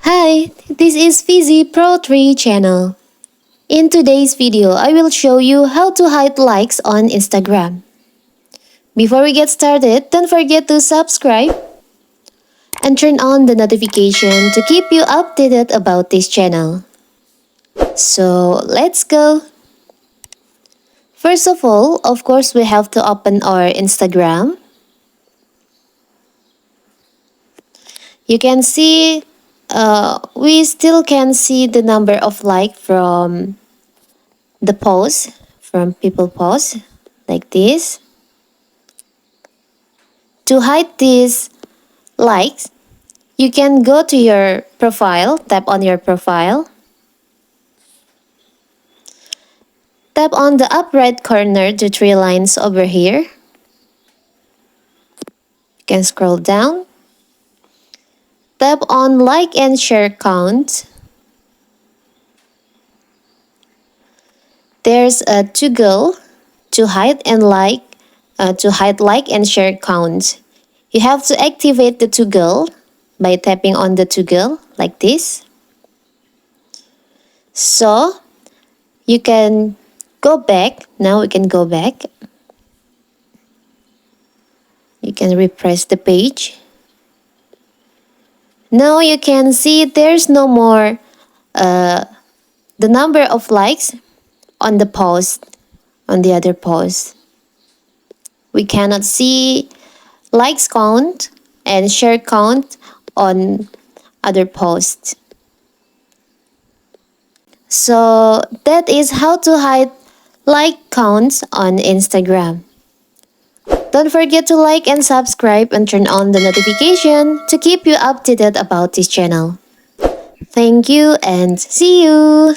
Hi, this is Fizzy Pro 3 channel. In today's video, I will show you how to hide likes on Instagram. Before we get started, don't forget to subscribe and turn on the notification to keep you updated about this channel. So, let's go! First of all, of course, we have to open our Instagram. You can see, we still can see the number of like from the post, from people post, like this. To hide these likes, you can go to your profile, tap on your profile. Tap on the up right corner, the three lines over here. You can scroll down. Tap on like and share count. There's a toggle to hide and like and share count. You have to activate the toggle by tapping on the toggle like this. So you can go back. Now we can go back. You can refresh the page. Now you can see there's no more the number of likes on the post, on the other post. We cannot see likes count and share count on other posts. So that is how to hide like counts on Instagram. Don't forget to like and subscribe and turn on the notification to keep you updated about this channel. Thank you and see you!